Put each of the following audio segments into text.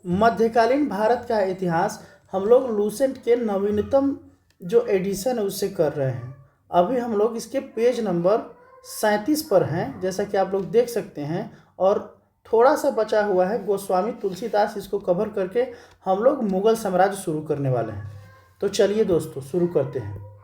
मध्यकालीन भारत का इतिहास हम लोग लूसेंट के नवीनतम जो एडिशन है उससे कर रहे हैं। अभी हम लोग इसके पेज नंबर 37 पर हैं, जैसा कि आप लोग देख सकते हैं। और थोड़ा सा बचा हुआ है, गोस्वामी तुलसीदास इसको कवर करके हम लोग मुगल साम्राज्य शुरू करने वाले हैं। तो चलिए दोस्तों शुरू करते हैं।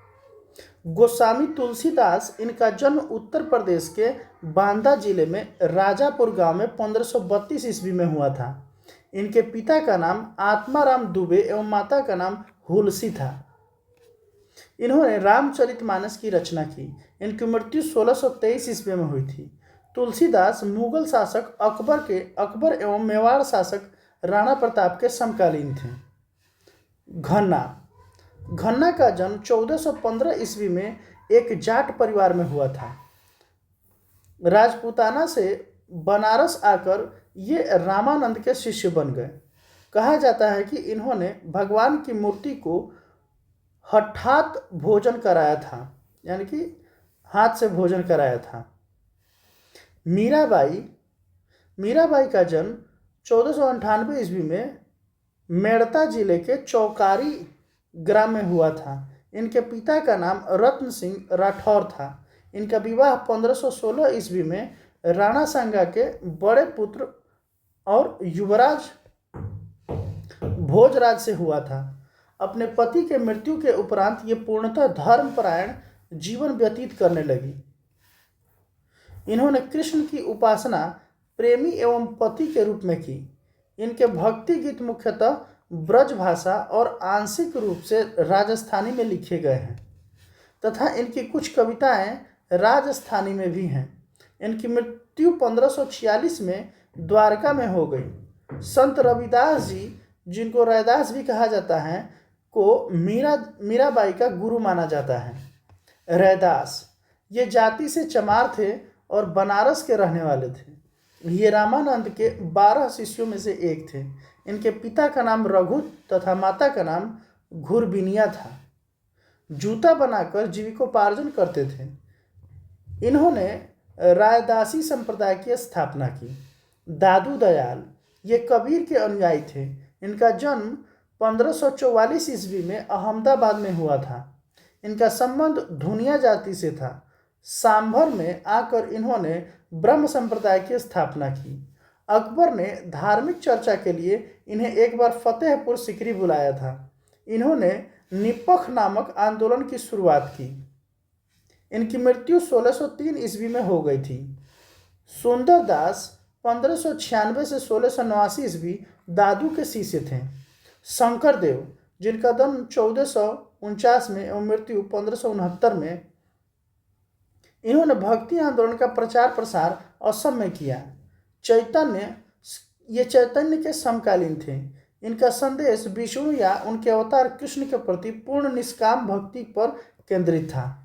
गोस्वामी तुलसीदास, इनका जन्म उत्तर प्रदेश के बांदा जिले में राजापुर गांव में 1532 ईस्वी में हुआ था। इनके पिता का नाम आत्माराम दुबे एवं माता का नाम हुलसी था। इन्होंने रामचरितमानस की रचना की। इनकी मृत्यु 1623 ईस्वी में हुई थी। तुलसीदास मुगल शासक अकबर एवं मेवाड़ शासक राणा प्रताप के समकालीन थे। घन्ना का जन्म 1415 ईस्वी में एक जाट परिवार में हुआ था। राजपूताना से बनारस आकर ये रामानंद के शिष्य बन गए। कहा जाता है कि इन्होंने भगवान की मूर्ति को हठात भोजन कराया था, यानी कि हाथ से भोजन कराया था। मीराबाई का जन्म 1498 ईस्वी में मेड़ता जिले के चौकारी ग्राम में हुआ था। इनके पिता का नाम रत्न सिंह राठौर था। इनका विवाह 1516 ईस्वी में राणा सांगा के बड़े पुत्र और युवराज भोजराज से हुआ था। अपने पति के मृत्यु के उपरांत ये पूर्णतः धर्मपरायण जीवन व्यतीत करने लगी। इन्होंने कृष्ण की उपासना प्रेमी एवं पति के रूप में की। इनके भक्ति गीत मुख्यतः ब्रज भाषा और आंशिक रूप से राजस्थानी में लिखे गए हैं तथा इनकी कुछ कविताएं राजस्थानी में भी हैं। इनकी मृत्यु 1546 में द्वारका में हो गई। संत रविदास जी, जिनको रैदास भी कहा जाता है, को मीराबाई का गुरु माना जाता है। रैदास ये जाति से चमार थे और बनारस के रहने वाले थे। ये रामानंद के 12 शिष्यों में से एक थे। इनके पिता का नाम रघु तथा माता का नाम घुरबिनिया था। जूता बनाकर जीविकोपार्जन करते थे। इन्होंने रायदासी संप्रदाय की स्थापना की। दादू दयाल ये कबीर के अनुयायी थे। इनका जन्म 1544 ईस्वी में अहमदाबाद में हुआ था। इनका संबंध धुनिया जाति से था। सांभर में आकर इन्होंने ब्रह्म संप्रदाय की स्थापना की। अकबर ने धार्मिक चर्चा के लिए इन्हें एक बार फतेहपुर सीकरी बुलाया था। इन्होंने निपख नामक आंदोलन की शुरुआत की। इनकी मृत्यु 1603 ईस्वी में हो गई थी। सुंदरदास 1596 से 1689 ईस्वी दादू के शिष्य थे। शंकरदेव, जिनका जन्म 1449 में एवं मृत्यु 1569 में, इन्होंने भक्ति आंदोलन का प्रचार प्रसार असम में किया। चैतन्य के समकालीन थे। इनका संदेश विष्णु या उनके अवतार कृष्ण के प्रति पूर्ण निष्काम भक्ति पर केंद्रित था।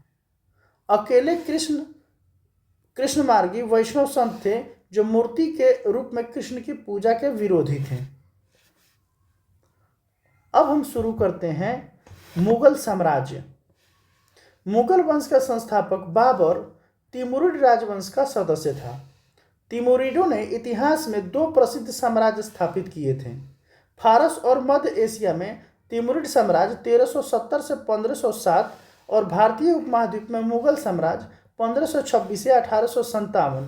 अकेले कृष्ण मार्गी वैष्णव संत थे जो मूर्ति के रूप में कृष्ण की पूजा के विरोधी थे। अब हम शुरू करते हैं मुगल साम्राज्य। मुगल वंश का संस्थापक बाबर तिमुरिड राजवंश का सदस्य था। तिमुरिडों ने इतिहास में 2 प्रसिद्ध साम्राज्य स्थापित किए थे। फारस और मध्य एशिया में तिमुरिड साम्राज्य 1370 से 1507 और भारतीय उपमहाद्वीप में मुगल साम्राज्य 1526 से 1857।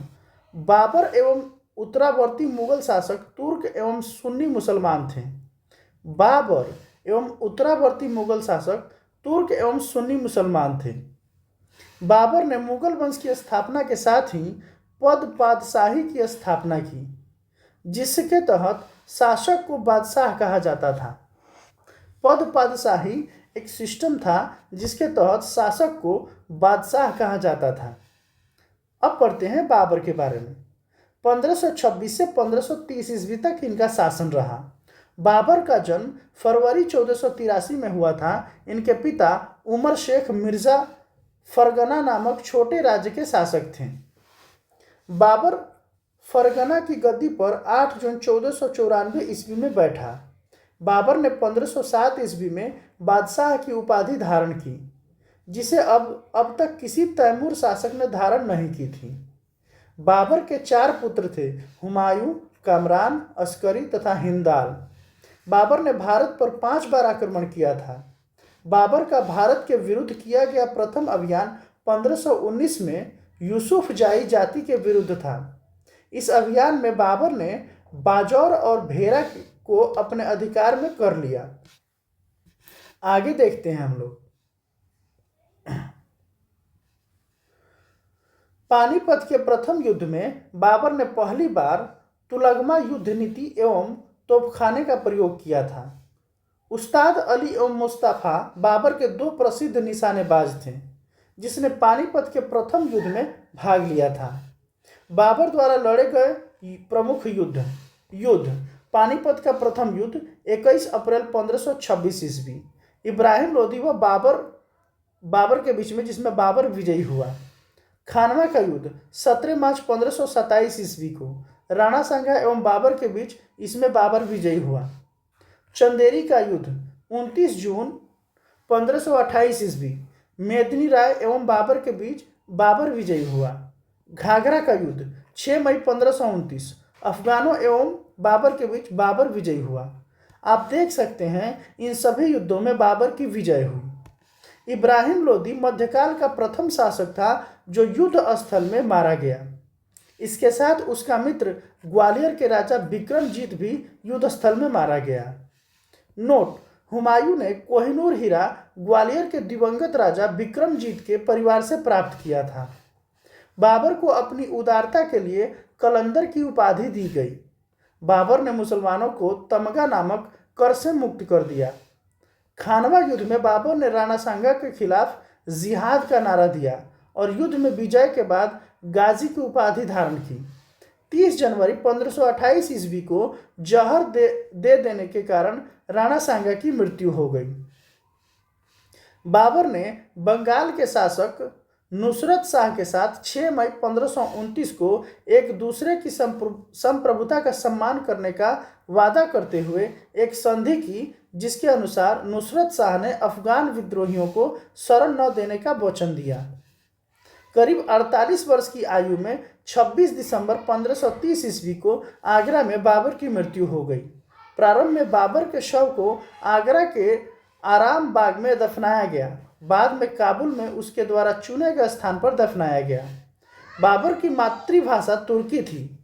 बाबर एवं उत्तरावर्ती मुगल शासक तुर्क एवं सुन्नी मुसलमान थे। बाबर एवं उत्तरावर्ती मुगल शासक तुर्क एवं सुन्नी मुसलमान थे। बाबर ने मुगल वंश की स्थापना के साथ ही पादशाही की स्थापना की, जिसके तहत शासक को बादशाह कहा जाता था। पादशाही एक सिस्टम था जिसके तहत शासक को बादशाह कहा जाता था। अब पढ़ते हैं बाबर के बारे में। 1526 से 1530 ईस्वी तक इनका शासन रहा। बाबर का जन्म फरवरी 1483 में हुआ था। इनके पिता उमर शेख मिर्जा फरगना नामक छोटे राज्य के शासक थे। बाबर फरगना की गद्दी पर 8 जून 1494 ईस्वी में बैठा। बाबर ने 1507 ईस्वी में बादशाह की उपाधि धारण की, जिसे अब तक किसी तैमूर शासक ने धारण नहीं की थी। बाबर के 4 पुत्र थे, हुमायूं, कामरान, अस्करी तथा हिंदाल। बाबर ने भारत पर 5 बार आक्रमण किया था। बाबर का भारत के विरुद्ध किया गया प्रथम अभियान 1519 में यूसुफजाई जाति के विरुद्ध था। इस अभियान में बाबर ने बाजौर और भेरा को अपने अधिकार में कर लिया। आगे देखते हैं हम लोग। पानीपत के प्रथम युद्ध में बाबर ने पहली बार तुलगमा युद्ध नीति एवं तोपखाने का प्रयोग किया था। उस्ताद अली एवं मुस्तफा बाबर के दो प्रसिद्ध निशानेबाज थे जिसने पानीपत के प्रथम युद्ध में भाग लिया था। बाबर द्वारा लड़े गए प्रमुख युद्ध पानीपत का प्रथम युद्ध 21 अप्रैल 1526 ईस्वी इब्राहिम लोदी व बाबर के बीच में, जिसमें बाबर विजयी हुआ। खानवा का युद्ध 17 मार्च 1527 ईस्वी को राणा सांगा एवं बाबर के बीच, इसमें बाबर विजयी हुआ। चंदेरी का युद्ध 29 जून 1528 ईस्वी मेदिनी राय एवं बाबर के बीच, बाबर विजयी हुआ। घाघरा का युद्ध 6 मई 1529 अफगानों एवं बाबर के बीच, बाबर विजयी हुआ। आप देख सकते हैं इन सभी युद्धों में बाबर की विजय हुई। इब्राहिम लोदी मध्यकाल का प्रथम शासक था जो युद्ध स्थल में मारा गया। इसके साथ उसका मित्र ग्वालियर के राजा विक्रमजीत भी युद्ध स्थल में मारा गया। नोट: हुमायूं ने कोहिनूर हीरा ग्वालियर के दिवंगत राजा विक्रमजीत के परिवार से प्राप्त किया था। बाबर को अपनी उदारता के लिए कलंदर की उपाधि दी गई। बाबर ने मुसलमानों को तमगा नामक कर से मुक्त कर दिया। खानवा युद्ध में बाबर ने राणा सांगा के खिलाफ जिहाद का नारा दिया और युद्ध में विजय के बाद गाजी की उपाधि धारण की। 30 जनवरी 1528 ईस्वी को जहर दे देने के कारण राणा सांगा की मृत्यु हो गई। बाबर ने बंगाल के शासक नुसरत शाह के साथ 6 मई 1529 को एक दूसरे की संप्रभुता का सम्मान करने का वादा करते हुए एक संधि की, जिसके अनुसार नुसरत शाह ने अफगान विद्रोहियों को शरण न देने का वचन दिया। करीब 48 वर्ष की आयु में 26 दिसंबर 1530 ईस्वी को आगरा में बाबर की मृत्यु हो गई। प्रारंभ में बाबर के शव को आगरा के आराम बाग में दफनाया गया, बाद में काबुल में उसके द्वारा चुने गए स्थान पर दफनाया गया। बाबर की मातृभाषा तुर्की थी,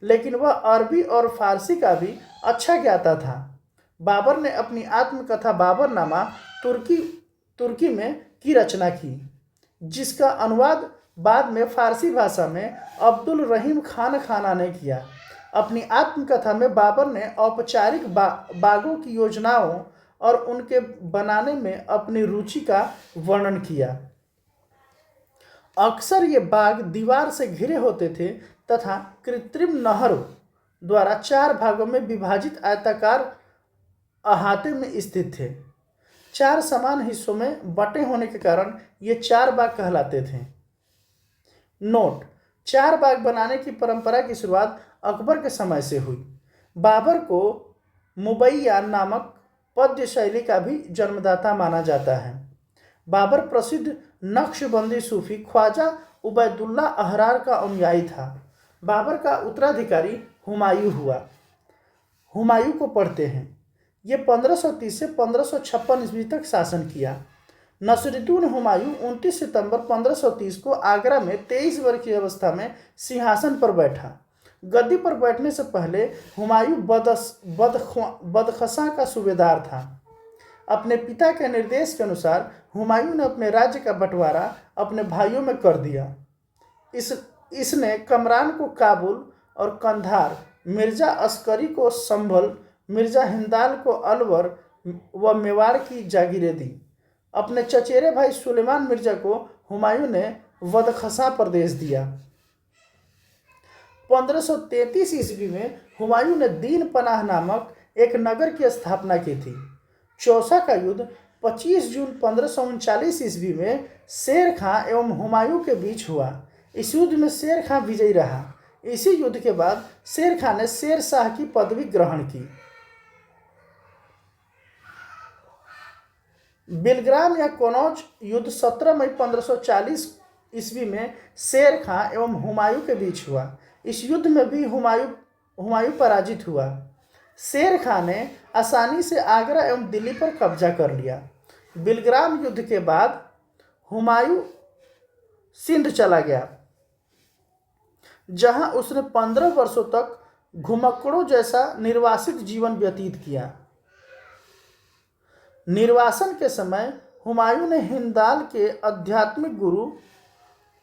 लेकिन वह अरबी और फारसी का भी अच्छा ज्ञाता था। बाबर ने अपनी आत्मकथा बाबरनामा तुर्की में की रचना की, जिसका अनुवाद बाद में फारसी भाषा में अब्दुल रहीम खान खाना ने किया। अपनी आत्मकथा में बाबर ने औपचारिक बागों की योजनाओं और उनके बनाने में अपनी रुचि का वर्णन किया। अक्सर ये बाग दीवार से घिरे होते थे तथा कृत्रिम नहरों द्वारा 4 भागों में विभाजित आयताकार अहाते में स्थित थे। 4 समान हिस्सों में बटे होने के कारण ये 4 बाग कहलाते थे। नोट: 4 बाग बनाने की परंपरा की शुरुआत अकबर के समय से हुई। बाबर को मुबैया नामक पद्य शैली का भी जन्मदाता माना जाता है। बाबर प्रसिद्ध नक्शबंदी सूफी ख्वाजा उबैदुल्ला अहरार का अनुयायी था। बाबर का उत्तराधिकारी हुमायूं हुआ। हुमायूं को पढ़ते हैं। ये 1530 से 1556 ईस्वी तक शासन किया। नसरुद्दीन हुमायूं 29 सितंबर 1530 को आगरा में 23 वर्ष की अवस्था में सिंहासन पर बैठा। गद्दी पर बैठने से पहले हुमायूं बदखशां का सूबेदार था। अपने पिता के निर्देश के अनुसार हुमायूं ने अपने राज्य का बंटवारा अपने भाइयों में कर दिया। इसने कमरान को काबुल और कंधार, मिर्जा अस्करी को संभल, मिर्जा हिंदाल को अलवर व मेवाड़ की जागीरें दी। अपने चचेरे भाई सुलेमान मिर्जा को हुमायूं ने बदखशां प्रदेश दिया। 1533 ईस्वी में हुमायूं ने दीन पनाह नामक एक नगर की स्थापना की थी। चौसा का युद्ध 25 जून 1539 ईस्वी में शेर खां एवं हुमायूं के बीच हुआ। इस युद्ध में शेर खां विजयी रहा। इसी युद्ध के बाद शेर खां ने शेर शाह की पदवी ग्रहण की। बिलग्राम या कनौज युद्ध 17 मई 1540 ईस्वी में शेर खां एवं हुमायूं के बीच हुआ। इस युद्ध में भी हुमायूं पराजित हुआ। शेर खां ने आसानी से आगरा एवं दिल्ली पर कब्जा कर लिया। बिलग्राम युद्ध के बाद हुमायूं सिंध चला गया, जहां उसने 15 वर्षों तक घुमक्कड़ों जैसा निर्वासित जीवन व्यतीत किया। निर्वासन के समय हुमायूं ने हिंदाल के आध्यात्मिक गुरु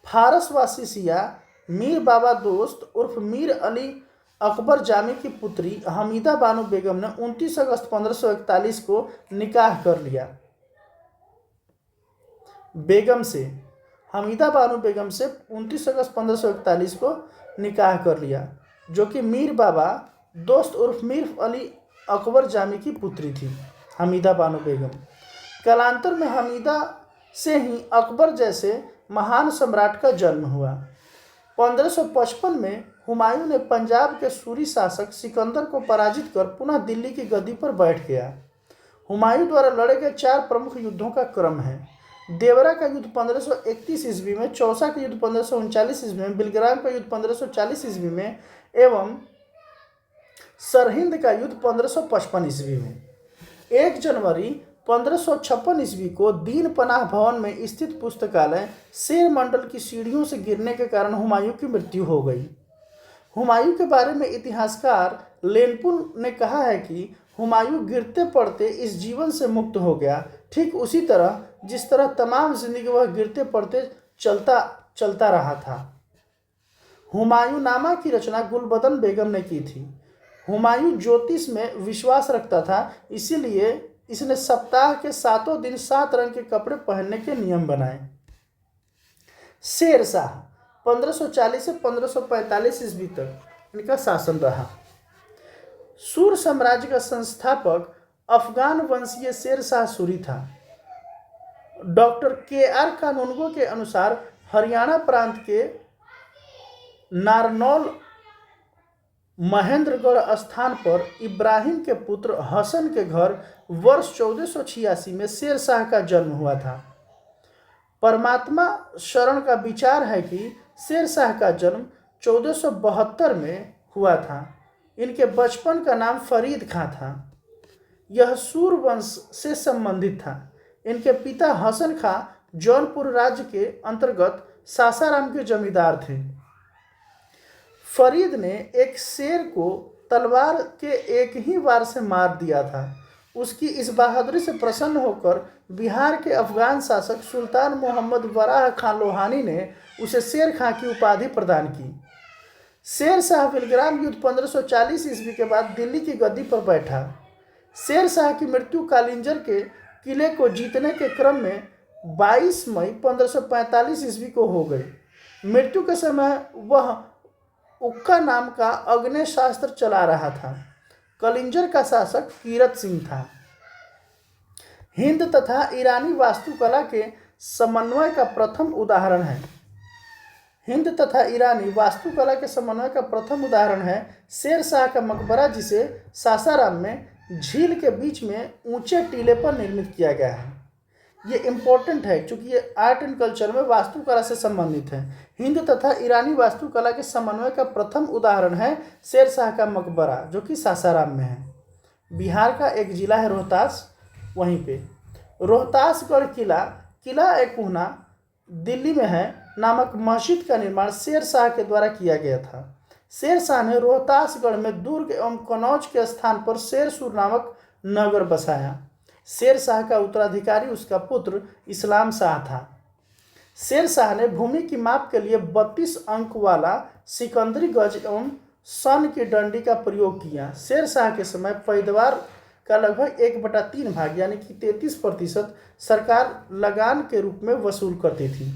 फारसवासी शिया मीर बाबा दोस्त उर्फ मीर अली अकबर जामी की पुत्री हमीदा बानो बेगम ने 29 अगस्त 1541 को निकाह कर लिया। हमीदा बानो बेगम से 29 अगस्त 1541 को निकाह कर लिया, जो कि मीर बाबा दोस्त उर्फ मीर अली अकबर जामी की पुत्री थी। हमीदा बानो बेगम कालांतर में हमीदा से ही अकबर जैसे महान सम्राट का जन्म हुआ। 1555 में हुमायूं ने पंजाब के सूरी शासक सिकंदर को पराजित कर पुनः दिल्ली की गद्दी पर बैठ गया। हुमायूं द्वारा लड़े गए 4 प्रमुख युद्धों का क्रम है। देवरा का युद्ध 1531 ईस्वी में, चौसा का युद्ध 1539 ईस्वी में, बिलग्राम का युद्ध 1540 ईस्वी में एवं सरहिंद का युद्ध 1555 ईस्वी में। 1 जनवरी 1556 ईस्वी को दीन पनाह भवन में स्थित पुस्तकालय शेर मंडल की सीढ़ियों से गिरने के कारण हुमायूं की मृत्यु हो गई। हुमायूं के बारे में इतिहासकार लेनपुल ने कहा है कि हुमायूं गिरते पड़ते इस जीवन से मुक्त हो गया, ठीक उसी तरह जिस तरह तमाम जिंदगी वह गिरते पड़ते चलता रहा था। हुमायूं नामा की रचना गुलबदन बेगम ने की थी। हुमायूं ज्योतिष में विश्वास रखता था, इसीलिए इसने सप्ताह के 7 दिन 7 रंग के कपड़े पहनने के नियम बनाए। शेर शाह 1540 से 1545 ईस्वी तक इनका शासन रहा। सूर साम्राज्य का संस्थापक अफगान वंशीय शेर शाह सूरी था। Doctor KR. कानूनगो के अनुसार हरियाणा प्रांत के नारनौल महेंद्रगढ़ स्थान पर इब्राहिम के पुत्र हसन के घर वर्ष 1486 में शेर शाह का जन्म हुआ था। परमात्मा शरण का विचार है कि शेर शाह का जन्म 1472 में हुआ था। इनके बचपन का नाम फरीद खां था। यह सूर वंश से संबंधित था। इनके पिता हसन खां जौनपुर राज्य के अंतर्गत सासाराम के जमींदार थे। फरीद ने एक शेर को तलवार के एक ही वार से मार दिया था। उसकी इस बहादुरी से प्रसन्न होकर बिहार के अफगान शासक सुल्तान मोहम्मद वराह खान लोहानी ने उसे शेर खां की उपाधि प्रदान की। शेर शाह बिलग्राम युद्ध 1540 ईस्वी के बाद दिल्ली की गद्दी पर बैठा। शेर शाह की मृत्यु कालिंजर के किले को जीतने के क्रम में 22 मई 1545 ईस्वी को हो गई। मृत्यु के समय वह उक्का नाम का अग्नेय शास्त्र चला रहा था। कलिंजर का शासक कीरत सिंह था। हिंद तथा ईरानी वास्तुकला के समन्वय का प्रथम उदाहरण है। शेर शाह का मकबरा, जिसे सासाराम में झील के बीच में ऊंचे टीले पर निर्मित किया गया है। ये इम्पोर्टेंट है क्योंकि ये आर्ट एंड कल्चर में वास्तुकला से संबंधित है। हिंद तथा ईरानी वास्तुकला के समन्वय का प्रथम उदाहरण है शेर शाह का मकबरा, जो कि सासाराम में है। बिहार का एक जिला है रोहतास, वहीं पे रोहतासगढ़ किला एक कुहना दिल्ली में है नामक मस्जिद का निर्माण शेर शाह के द्वारा किया गया था। शेर शाह ने रोहतासगढ़ में दुर्ग एवं कनौज के स्थान पर शेरसूर नामक नगर बसाया। शेर शाह का उत्तराधिकारी उसका पुत्र इस्लाम शाह था। शेर शाह ने भूमि की माप के लिए 32 अंक वाला सिकंदरी गज एवं सन की डंडी का प्रयोग किया। शेर शाह के समय पैदावार का लगभग 1/3 भाग यानी कि 33% सरकार लगान के रूप में वसूल करती थी।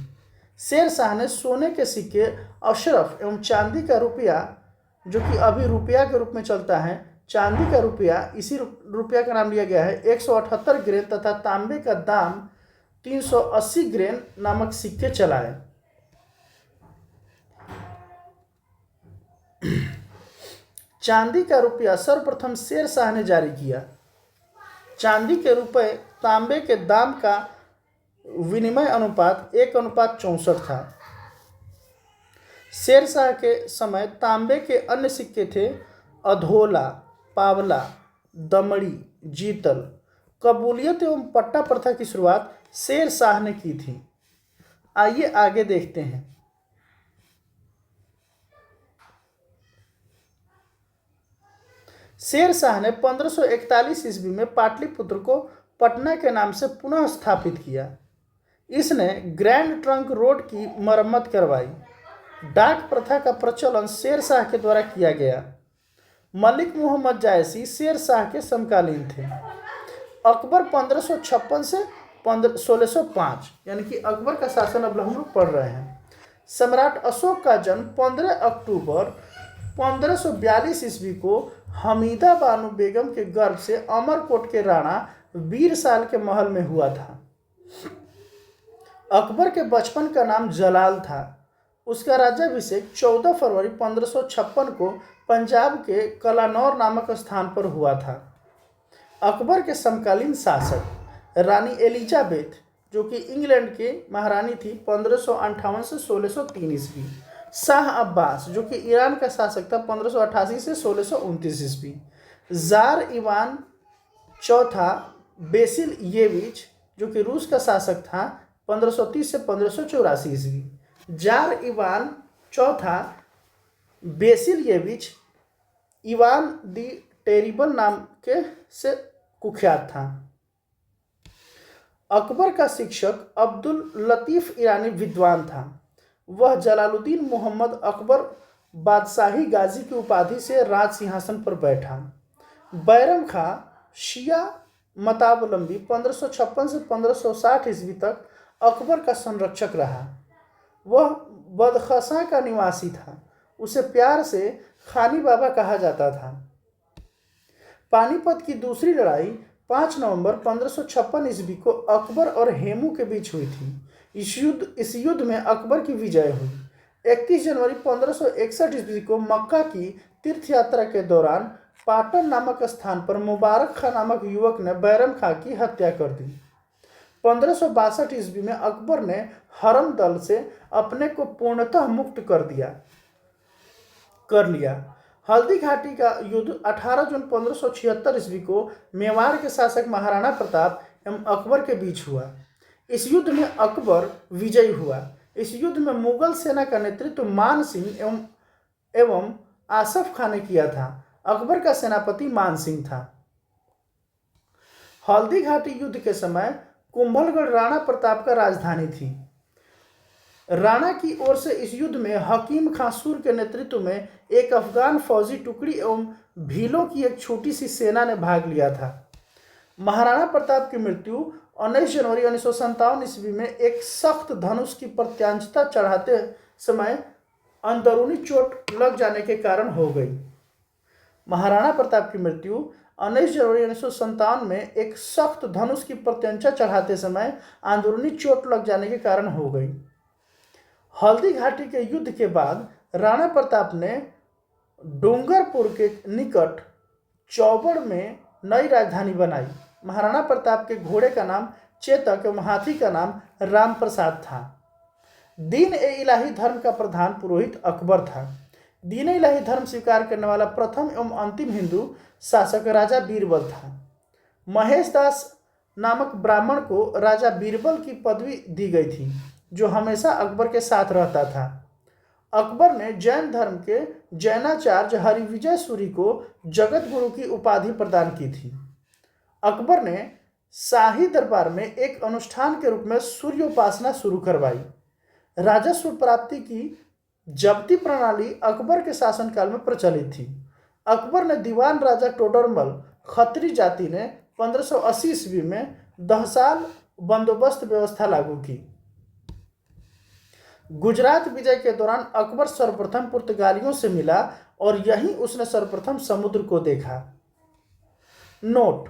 शेर शाह ने सोने के सिक्के, अशरफ एवं चांदी का रुपया, जो कि अभी रुपया के रूप में चलता है, चांदी का रुपया, इसी रुपया का नाम लिया गया है, 178 ग्रेन तथा तांबे का दाम 380 ग्रेन नामक सिक्के चलाए। चांदी का रुपया सर्वप्रथम शेर शाह ने जारी किया। चांदी के रुपये तांबे के दाम का विनिमय अनुपात 1:64 था। शेर शाह के समय तांबे के अन्य सिक्के थे अधोला, पावला, दमड़ी, जीतल, कबूलियत एवं पट्टा प्रथा की शुरुआत शेर शाह ने की थी। आइए आगे देखते हैं। शेर शाह ने 1541 ईस्वी में पाटलिपुत्र को पटना के नाम से पुनः स्थापित किया। इसने ग्रैंड ट्रंक रोड की मरम्मत करवाई। डाक प्रथा का प्रचलन शेर शाह के द्वारा किया गया। मलिक मोहम्मद जायसी शेर शाह के समकालीन थे। अकबर 1556 से 1605, यानी कि अकबर का शासन अब हम लोग पढ़ रहे हैं। सम्राट अशोक का जन्म 15 अक्टूबर 1542 ईस्वी को हमीदा बानो बेगम के गर्भ से अमरकोट के राणा वीर साल के महल में हुआ था। अकबर के बचपन का नाम जलाल था। उसका राज्याभिषेक 14 फरवरी 1556 को पंजाब के कलानौर नामक स्थान पर हुआ था। अकबर के समकालीन शासक रानी एलिजाबेथ, जो कि इंग्लैंड की महारानी थी, 1558 से 1603 ईस्वी। शाह अब्बास, जो कि ईरान का शासक था, 1588 से 1629 ईस्वी। जार इवान चौथा बेसिलयेविच, जो कि रूस का शासक था, 1530 से 1584 ईस्वी। जार इवान चौथा बेसिलयेविच इवान दी टेरिबल नाम के से कुख्यात था। अकबर का शिक्षक अब्दुल लतीफ ईरानी विद्वान था। वह जलालुद्दीन मोहम्मद अकबर बादशाही गाजी की उपाधि से राज सिंहासन पर बैठा। बैरम खां शिया मतावलंबी 1556 से 1560 ईस्वी तक अकबर का संरक्षक रहा। वह बदखशां का निवासी था। उसे प्यार से खानी बाबा कहा जाता था। पानीपत की दूसरी लड़ाई 5 नवंबर 1556 ईस्वी को अकबर और हेमू के बीच हुई थी। इस युद्ध में अकबर की विजय हुई। 31 जनवरी 1561 ईस्वी को मक्का की तीर्थ यात्रा के दौरान पाटन नामक स्थान पर मुबारक खां नामक युवक ने बैरम खां की हत्या कर दी। 1562 ईस्वी में अकबर ने हरम दल से अपने को पूर्णतः मुक्त कर लिया। हल्दी घाटी का युद्ध 18 जून 1576 ईस्वी को मेवाड़ के शासक महाराणा प्रताप एवं अकबर के बीच हुआ। इस युद्ध में अकबर विजयी हुआ। इस युद्ध में मुगल सेना का नेतृत्व मान सिंह एवं आसफ खां ने किया था। अकबर का सेनापति मान सिंह था। हल्दी घाटी युद्ध के समय कुंभलगढ़ राणा प्रताप का राजधानी थी। राणा की ओर से इस युद्ध में हकीम खां सूर के नेतृत्व में एक अफगान फौजी टुकड़ी एवं भीलों की एक छोटी सी सेना ने भाग लिया था। महाराणा प्रताप की मृत्यु 19 जनवरी 1957 ईस्वी में एक सख्त धनुष की प्रत्यांशता चढ़ाते समय अंदरूनी चोट लग जाने के कारण हो गई। महाराणा प्रताप की मृत्यु 19 जनवरी 1957 में एक सख्त धनुष की प्रत्यंचा चढ़ाते समय अंदरूनी चोट लग जाने के कारण हो गई। हल्दी घाटी के युद्ध के बाद राणा प्रताप ने डूंगरपुर के निकट चौबड़ में नई राजधानी बनाई। महाराणा प्रताप के घोड़े का नाम चेतक एवं हाथी का नाम राम प्रसाद था। दीन ए इलाही धर्म का प्रधान पुरोहित अकबर था। दीन ए इलाही धर्म स्वीकार करने वाला प्रथम एवं अंतिम हिंदू शासक राजा बीरबल था। महेश दास नामक ब्राह्मण को राजा बीरबल की पदवी दी गई थी, जो हमेशा अकबर के साथ रहता था। अकबर ने जैन धर्म के जैनाचार्य हरिविजय सूरी को जगत गुरु की उपाधि प्रदान की थी। अकबर ने शाही दरबार में एक अनुष्ठान के रूप में सूर्योपासना शुरू करवाई। राजस्व प्राप्ति की जब्ती प्रणाली अकबर के शासनकाल में प्रचलित थी। अकबर ने दीवान राजा टोडरमल खत्री जाति ने 1580 ईस्वी में 10 साल बंदोबस्त व्यवस्था लागू की। गुजरात विजय के दौरान अकबर सर्वप्रथम पुर्तगालियों से मिला और यहीं उसने सर्वप्रथम समुद्र को देखा। नोट: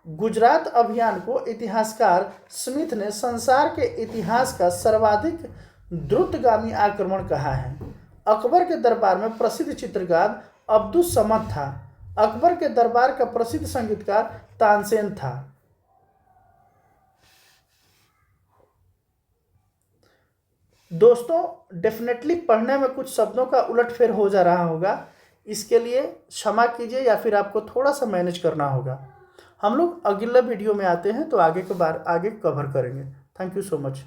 गुजरात अभियान को इतिहासकार स्मिथ ने संसार के इतिहास का सर्वाधिक द्रुतगामी आक्रमण कहा है। अकबर के दरबार में प्रसिद्ध चित्रकार अब्दुस समद था। अकबर के दरबार का प्रसिद्ध संगीतकार तानसेन था। दोस्तों, डेफिनेटली पढ़ने में कुछ शब्दों का उलटफेर हो जा रहा होगा। इसके लिए क्षमा कीजिए या फिर आपको थोड़ा सा मैनेज करना होगा। हम लोग अगले वीडियो में आते हैं तो आगे के बार आगे कवर करेंगे। Thank you so much.